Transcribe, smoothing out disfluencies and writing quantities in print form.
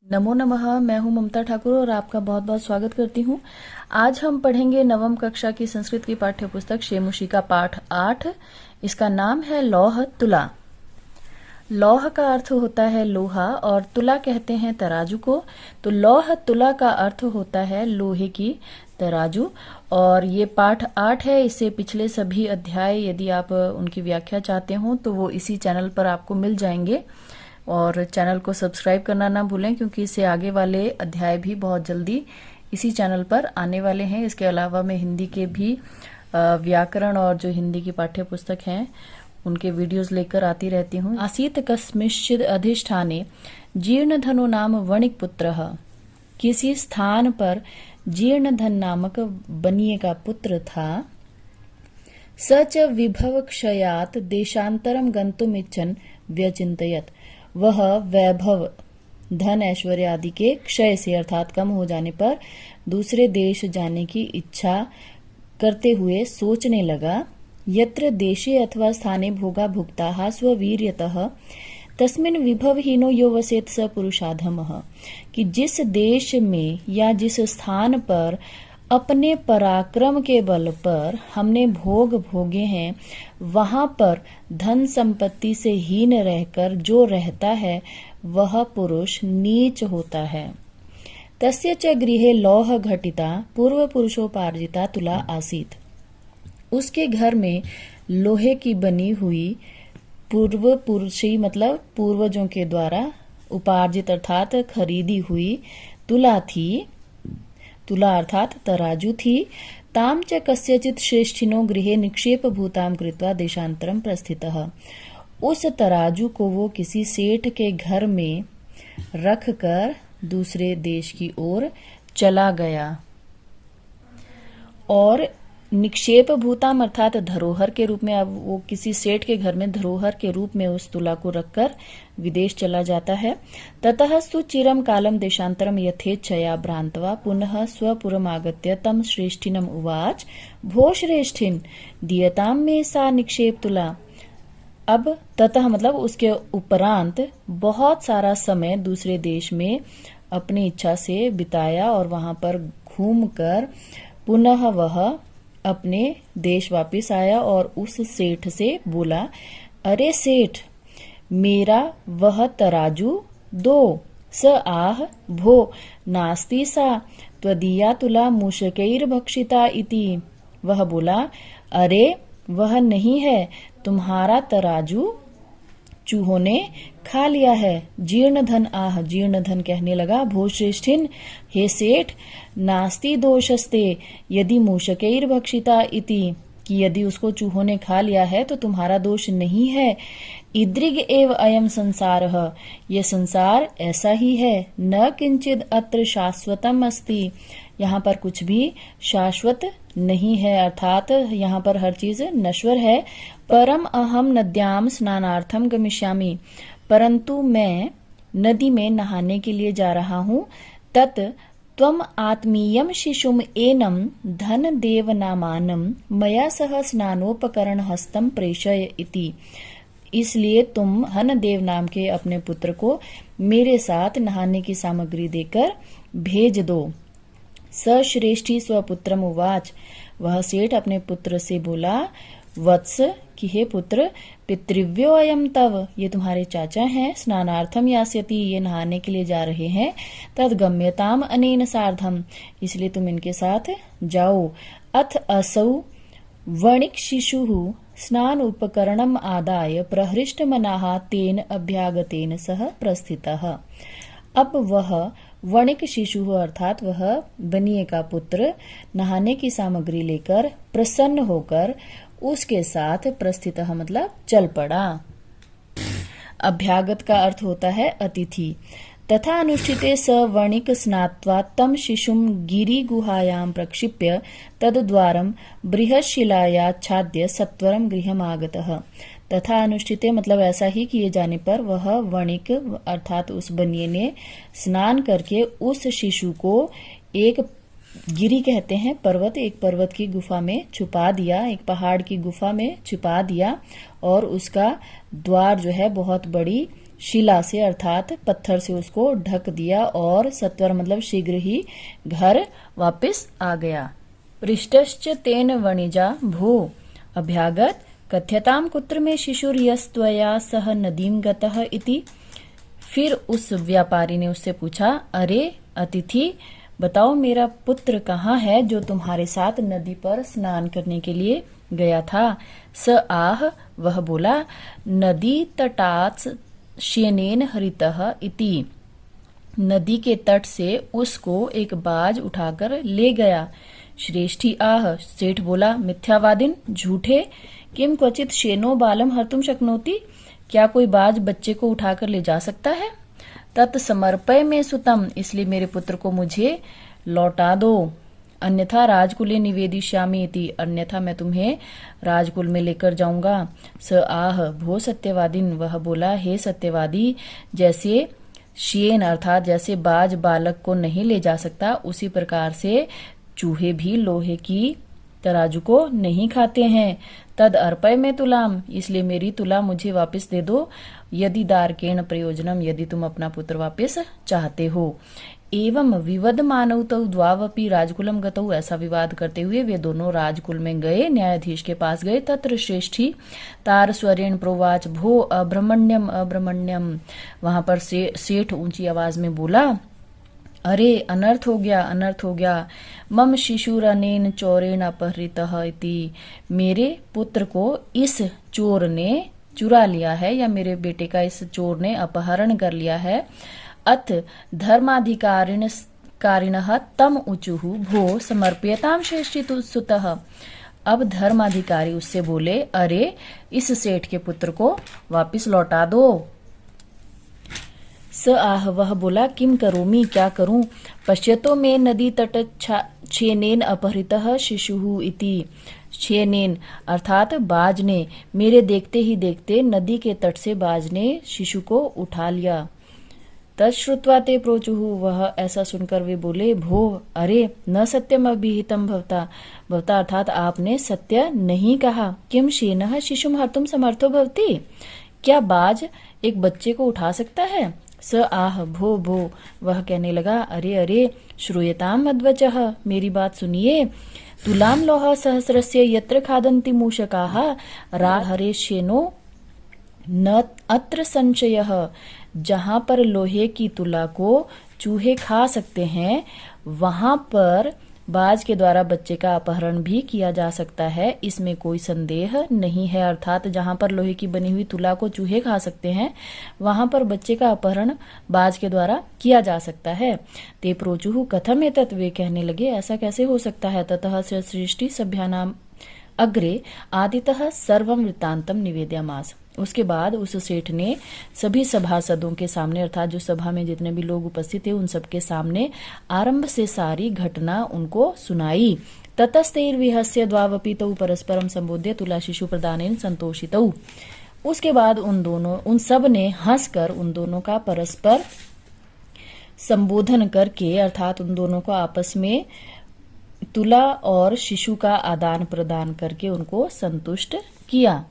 नमो नमः। मैं हूं ममता ठाकुर और आपका बहुत बहुत स्वागत करती हूं। आज हम पढ़ेंगे नवम कक्षा की संस्कृत की पाठ्य पुस्तक शेमुषी का पाठ 8। इसका नाम है लौह तुला। लौह का अर्थ होता है लोहा और तुला कहते हैं तराजू को। तो लौह तुला का अर्थ होता है लोहे की तराजू। और ये पाठ 8 है। इससे पिछले सभी अध्याय यदि आप उनकी व्याख्या चाहते हो तो वो इसी चैनल पर आपको मिल जाएंगे। और चैनल को सब्सक्राइब करना ना भूलें क्योंकि इससे आगे वाले अध्याय भी बहुत जल्दी इसी चैनल पर आने वाले हैं। इसके अलावा मैं हिंदी के भी व्याकरण और जो हिंदी की पाठ्य पुस्तक हैं उनके वीडियोस लेकर आती रहती हूँ। आसीत कस्मिश्चिद अधिष्ठाने जीर्णधनु नाम वणिक पुत्रः। किसी स्थान पर जीर्णधन नामक बनिए का पुत्र था। सच विभव क्षयात देशांतरम गंतुम इच्छन व्यचिंतयत। वह वैभव धन ऐश्वर्य आदि के क्षय से अर्थात कम हो जाने पर दूसरे देश जाने की इच्छा करते हुए सोचने लगा। यत्र देशे अथवा स्थाने भोगा भुक्ताः स्ववीर्यतः तस्मिन् विभवहीनो यो वसेत स पुरुषाधमः। कि जिस देश में या जिस स्थान पर अपने पराक्रम के बल पर हमने भोग भोगे हैं वहां पर धन संपत्ति से हीन रहकर जो रहता है वह पुरुष नीच होता है। तस्य च गृहे लौह घटिता पूर्व पुरुषोपार्जिता तुला आसीत। उसके घर में लोहे की बनी हुई पूर्व पुरुषी मतलब पूर्वजों के द्वारा उपार्जित अर्थात खरीदी हुई तुला थी। तुला अर्थात तराजू थी। ताम च कस्यचित श्रेष्ठिनो गृहे निक्षेप भूताम कृत्वा देशांतरम प्रस्थितः। उस तराजू को वो किसी सेठ के घर में रख कर दूसरे देश की ओर चला गया। और निक्षेप भूताम अर्थात धरोहर के रूप में, अब वो किसी सेठ के घर में धरोहर के रूप में उस तुला को रखकर विदेश चला जाता है। ततः सुचिरम कालम देशांतरम यथेच्छया भ्रांतवा पुनः स्वपुरम आगत्य तम श्रेष्ठिनम उवाच भो श्रेष्ठिन दियताम में सा निक्षेप तुला। अब ततः मतलब उसके उपरांत बहुत सारा समय दूसरे देश में अपनी इच्छा से बिताया और वहां पर घूमकर पुनः वह अपने देश वापिस आया और उस सेठ से बोला, अरे सेठ, मेरा वह तराजू दो। स आह भो नास्ति सा त्वदीया तुला मूषकैर भक्षिता इति। वह बोला, अरे वह नहीं है, तुम्हारा तराजू चूहों ने खा लिया है। जीर्ण धन आह, जीर्ण धन कहने लगा, भो श्रेष्ठिन, हे सेठ, नास्ति दोषस्ते यदि मूषकैर भक्षिता इति। कि यदि उसको चूहों ने खा लिया है तो तुम्हारा दोष नहीं है। इद्रिग एव अयम संसारः, ये संसार ऐसा ही है। न किंचिद अत्र शाश्वतम अस्ति, यहाँ पर कुछ भी शाश्वत नहीं है अर्थात यहाँ पर हर चीज नश्वर है। परम अहम नद्याम स्नानार्थम गमिष्यामि, परंतु मैं नदी में नहाने के लिए जा रहा हूँ। तत् त्वम आत्मीयम शिशुम एनम धन देव नामानम मया सह स्नानोपकरण हस्तम प्रेषय इति। इसलिए तुम हन देव नाम के अपने पुत्र को मेरे साथ नहाने की सामग्री देकर भेज दो। स श्रेष्ठी स्वपुत्रम उवाच, वह सेठ अपने पुत्र से बोला, वत्स, कि हे पुत्र, पितृव्यो अयम तव, ये तुम्हारे चाचा हैं। स्नानार्थम यास्यति, ये नहाने के लिए जा रहे हैं। तद गम्यताम अनेन सार्धम, इसलिए तुम इनके साथ जाओ। अथ असौ वणिक शिशु स्नान उपकरणम आदाय प्रहृष्ट मनाहा तेन अभ्यागतेन सह प्रस्थितः। अब वह वणिक शिशु अर्थात वह बनिए का पुत्र नहाने की सामग्री लेकर प्रसन्न होकर उसके साथ प्रस्थित मतलब चल पड़ा। अभ्यागत का अर्थ होता है अतिथि। तथा अनुष्ठिते स वणिक स्नात्वा तम शिशुम गिरि गुहायां प्रक्षिप्य तद्द्वारम बृहशिलायाच्छाद्य सत्वरम गृहम आगतः। तथा अनुष्ठिते मतलब ऐसा ही किए जाने पर वह वणिक अर्थात उस बनिए ने स्नान करके उस शिशु को एक गिरी कहते हैं पर्वत, एक पर्वत की गुफा में छुपा दिया, एक पहाड़ की गुफा में छुपा दिया और उसका द्वार जो है बहुत बड़ी शिला से अर्थात पत्थर से उसको ढक दिया और सत्वर मतलब शीघ्र ही घर वापस आ गया। पृष्टश्च तेन वणिजा भो अभ्यागत कथ्यताम कुत्र में शिशुर्यस्त्वया सह नदीम गतः इति। फिर उस व्यापारी ने उससे पूछा, अरे अतिथि, बताओ मेरा पुत्र कहाँ है जो तुम्हारे साथ नदी पर स्नान करने के लिए गया था। स आह, वह बोला, नदी तटात् श्येनेन हरितः इति। नदी के तट से उसको एक बाज उठाकर ले गया। श्रेष्ठी आह, सेठ बोला, मिथ्यावादिन, झूठे, किम क्वचित श्येनो बालम हर्तुम शक्नोति, क्या कोई बाज बच्चे को उठाकर ले जा सकता है। तत् समर्पय में सुतम, इसलिए मेरे पुत्र को मुझे लौटा दो। अन्यथा राजकुले निवेदिष्यामि इति, अन्यथा मैं तुम्हें राजकुल में लेकर जाऊंगा। स आह, भो सत्यवादिन, वह बोला, हे सत्यवादी, जैसे श्येन अर्थात जैसे बाज बालक को नहीं ले जा सकता, उसी प्रकार से चूहे भी लोहे की तराजू को नहीं खाते हैं। तद अर्पय में तुलाम, इसलिए मेरी तुला मुझे वापस दे दो। यदि दारकेण प्रयोजनम, यदि तुम अपना पुत्र वापस चाहते हो। एवं विवद मानव तौ द्वावपि राजकुलम गतौ, ऐसा विवाद करते हुए वे दोनों राजकुल में गए, न्यायाधीश के पास गए। तत्र श्रेष्ठी तार स्वरेण प्रोवाच भो अब्रह्मण्यम अब्रह्मण्यम, वहां पर सेठ ऊंची आवाज में बोला, अरे अनर्थ हो गया, अनर्थ हो गया। मम शिशुरनेन चोरेण अपहृतः इति, मेरे पुत्र को इस चोर ने चुरा लिया है या मेरे बेटे का इस चोर ने अपहरण कर लिया है। अथ धर्माधिकारिणः तम ऊचुः भो समर्प्यताम श्रेष्ठी सुतः। अब धर्माधिकारी उससे बोले, अरे इस सेठ के पुत्र को वापिस लौटा दो। स आह, वह बोला, किम करोमि, क्या करूं। पश्यतो में नदी तट छेनेन अपहृतः शिशुः इति। छेनेन अर्थात बाज ने, मेरे देखते ही देखते नदी के तट से बाज ने शिशु को उठा लिया। तच्छ्रुत्वा ते प्रोचुः, वह ऐसा सुनकर वे बोले, भो, अरे न सत्यम अभिहितम भवता, भवता अर्थात आपने सत्य नहीं कहा। किम शेनः शिशुम हर्तुम समर्थो भवति, क्या बाज एक बच्चे को उठा सकता है। स आह, भो भो, वह कहने लगा, अरे अरे श्रूयताम मद्वचः, मेरी बात सुनिए। तुलाम लोह सहस्रस्य यत्र खादन्ति मूषकाः राहरेश्येनो न अत्र संशयः, जहां पर लोहे की तुला को चूहे खा सकते हैं, वहां पर बाज के द्वारा बच्चे का अपहरण भी किया जा सकता है, इसमें कोई संदेह नहीं है। अर्थात जहां पर लोहे की बनी हुई तुला को चूहे खा सकते हैं, वहां पर बच्चे का अपहरण बाज के द्वारा किया जा सकता है। ते प्रोचुः कथम एतत्, वे कहने लगे, ऐसा कैसे हो सकता है। ततः सृष्टि सभ्यानाम अग्रे आदितः सर्वं वृत्तांतम निवेद्यामास। उसके बाद उस सेठ ने सभी सभासदों के सामने अर्थात जो सभा में जितने भी लोग उपस्थित थे उन सबके सामने आरंभ से सारी घटना उनको सुनाई। ततस्तैर्विहस्य द्वावपि तौ परस्परम संबोध्य तुला शिशु प्रदानेन संतोषितौ। उसके बाद उन सब ने हंसकर उन दोनों का परस्पर संबोधन करके अर्थात उन दोनों को आपस में तुला और शिशु का आदान प्रदान करके उनको संतुष्ट किया।